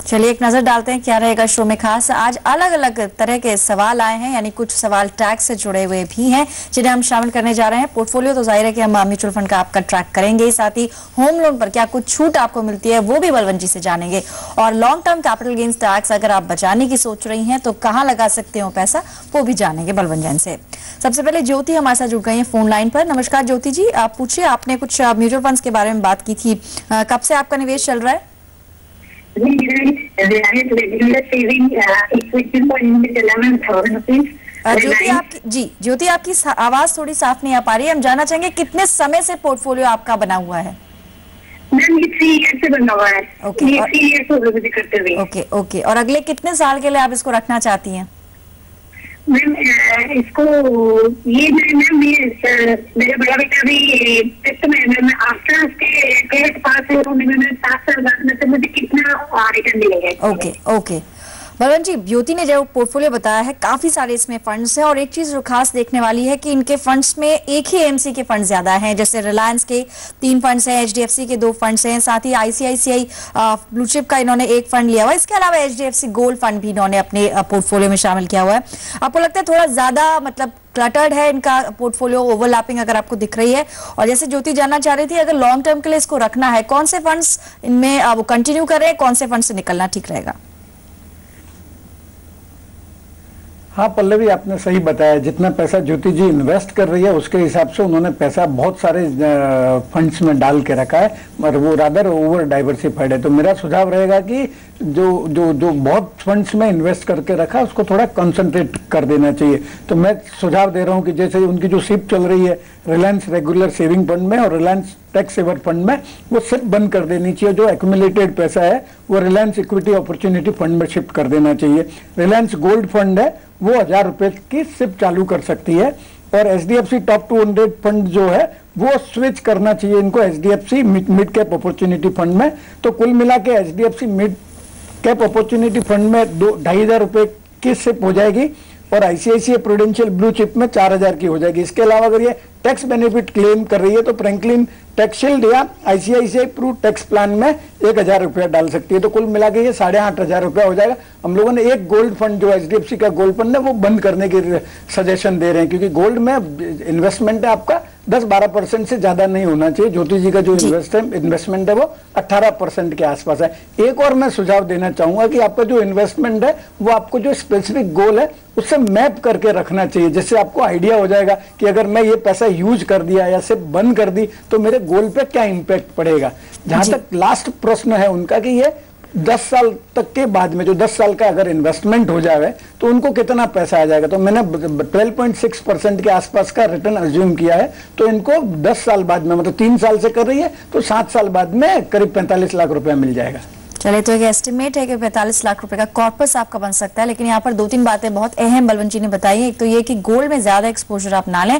चलिए एक नजर डालते हैं क्या रहेगा शो में खास। आज अलग अलग तरह के सवाल आए हैं, यानी कुछ सवाल टैक्स से जुड़े हुए भी हैं जिन्हें हम शामिल करने जा रहे हैं। पोर्टफोलियो तो जाहिर है कि हम म्यूचुअल फंड का आपका ट्रैक करेंगे, साथ ही होम लोन पर क्या कुछ छूट आपको मिलती है वो भी बलवंत जी से जानेंगे। और long term capital gains tax अगर आप बचाने की सोच रही हैं तो कहाँ लगा सकते हो पैसा, वो भी जानेंगे बलवंत जैन से। सबसे पहले ज्योति हमारे साथ जुड़ गई है फोन लाइन पर। नमस्कार ज्योति जी, आप पूछिए। आपने कुछ म्यूचुअल फंड्स के बारे में बात की थी, कब से आपका निवेश चल रहा है? ज्योति आपकी आवाज थोड़ी साफ नहीं आ पा रही है। हम जानना चाहेंगे कितने समय से पोर्टफोलियो आपका बना हुआ है? मैम ये 3 ईयर से बना हुआ है। ओके, ये 3 ईयर हो गए करते हुए। ओके ओके, और अगले कितने साल के लिए आप इसको रखना चाहती हैं? मैम इसको ये मैम मेरा बड़ा बेटा भी फिफ्थ में मैम आफ्टर उसके ट्वेल्थ पास होने में 7 साल बाद में से मुझे कितना रिटर्न मिलेगा? ओके ओके बलवंत जी, ज्योति ने जो पोर्टफोलियो बताया है काफी सारे इसमें फंड्स हैं, और एक चीज जो खास देखने वाली है कि इनके फंड्स में एक ही एएमसी के फंड्स ज्यादा हैं। जैसे रिलायंस के 3 फंड्स हैं, एचडीएफसी के 2 फंड्स हैं, साथ ही आईसीआईसीआई ब्लू चिप का इन्होंने 1 फंड लिया हुआ है। इसके अलावा एचडीएफसी गोल्ड फंड भी इन्होंने अपने पोर्टफोलियो में शामिल किया हुआ है। आपको लगता है थोड़ा ज्यादा मतलब क्लटर्ड है इनका पोर्टफोलियो, ओवरलैपिंग अगर आपको दिख रही है? और जैसे ज्योति जानना चाह रही थी, अगर लॉन्ग टर्म के लिए इसको रखना है, कौन से फंड्स इनमें वो कंटिन्यू करें, कौन से फंड से निकलना ठीक रहेगा? हाँ पल्लवी, आपने सही बताया। जितना पैसा ज्योति जी इन्वेस्ट कर रही है उसके हिसाब से उन्होंने पैसा बहुत सारे फंड्स में डाल के रखा है, और वो रादर ओवर डाइवर्सिफाइड है। तो मेरा सुझाव रहेगा कि जो बहुत फंड्स में इन्वेस्ट करके रखा उसको थोड़ा कंसंट्रेट कर देना चाहिए। तो मैं सुझाव दे रहा हूँ कि जैसे उनकी जो सिप चल रही है रिलायंस रेगुलर सेविंग फंड में और रिलायंस टैक्स सेवर फंड में, वो सिप बंद कर देनी चाहिए। जो एक्यूमुलेटेड पैसा है वो रिलायंस इक्विटी अपॉर्चुनिटी फंड में शिफ्ट कर देना चाहिए। रिलायंस गोल्ड फंड है वो 1000 रुपए की सिप चालू कर सकती है, और एचडीएफसी टॉप 200 फंड जो है वो स्विच करना चाहिए इनको HDFC mid cap opportunity fund में। तो कुल मिला के HDFC mid cap opportunity fund में 2500 रुपए की सिप हो जाएगी, और आईसीआईसीआई प्रूडेंशियल ब्लू चिप में 4000 की हो जाएगी। इसके अलावा अगर ये टैक्स बेनिफिट क्लेम कर रही है तो फ्रैंकलिन टैक्स शील्ड या आईसीआईसीआई प्रू टैक्स प्लान में 1000 रुपया डाल सकती है। तो कुल मिला के ये 8500 रुपया हो जाएगा। हम लोगों ने एक गोल्ड फंड जो एचडीएफसी का गोल्ड फंड है वो बंद करने की सजेशन दे रहे हैं, क्योंकि गोल्ड में इन्वेस्टमेंट है आपका 10-12% से ज्यादा नहीं होना चाहिए। ज्योति जी का जो इन्वेस्टमेंट है वो 18% के आसपास है। एक और मैं सुझाव देना चाहूंगा कि आपका जो इन्वेस्टमेंट है वो आपको जो स्पेसिफिक गोल है उससे मैप करके रखना चाहिए, जिससे आपको आइडिया हो जाएगा कि अगर मैं ये पैसा यूज कर दिया या सिर्फ बंद कर दी तो मेरे गोल पे क्या इंपैक्ट पड़ेगा। जहां तक लास्ट प्रश्न है उनका कि ये 10 साल तक के बाद में जो 10 साल का अगर इन्वेस्टमेंट हो जाए तो उनको कितना पैसा आ जाएगा, तो मैंने 12.6% के आसपास का रिटर्न अज्यूम किया है। तो इनको 10 साल बाद में, मतलब 3 साल से कर रही है तो 7 साल बाद में करीब 45 लाख रुपया मिल जाएगा। चलिए, तो एक एस्टिमेट है कि 45 लाख रुपए का कॉर्पस आपका बन सकता है। लेकिन यहाँ पर 2-3 बातें बहुत अहम बलवंत जी ने बताई है। एक तो ये कि गोल्ड में ज्यादा एक्सपोजर आप ना लें,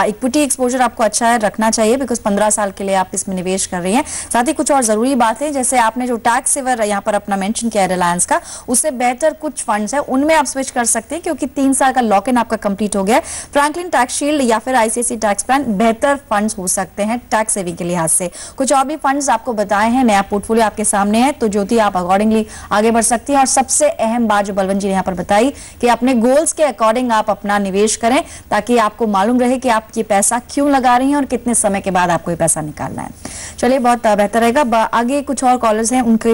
इक्विटी एक्सपोजर आपको अच्छा है रखना चाहिए, बिकॉज 15 साल के लिए आप इसमें निवेश कर रही हैं। साथ ही कुछ और जरूरी बातें, जैसे आपने जो टैक्स सेवर यहाँ पर अपना मेंशन किया है रिलायंस का, उससे बेहतर कुछ फंड्स है उनमें आप स्विच कर सकते हैं, क्योंकि 3 साल का लॉक इन आपका कंप्लीट हो गया है। फ्रैंकलिन टैक्स शील्ड या फिर आईसीआईसीआई टैक्स प्लान बेहतर फंड्स हो सकते हैं टैक्स सेविंग के लिहाज से। कुछ और भी फंड्स आपको बताए हैं, नया पोर्टफोलियो आपके सामने है, तो ज्योति आप अकॉर्डिंगली आगे बढ़ सकती हैं। और सबसे अहम बात जो बलवंत जी ने यहाँ पर बताई कि अपने गोल्स के अकॉर्डिंग आप अपना निवेश करें, ताकि आपको मालूम रहे कि आप ये पैसा क्यों लगा रही हैं और कितने समय के बाद आपको ये पैसा निकालना है। चलिए, बहुत बेहतर रहेगा। आगे कुछ और कॉलर्स हैं, उनके भी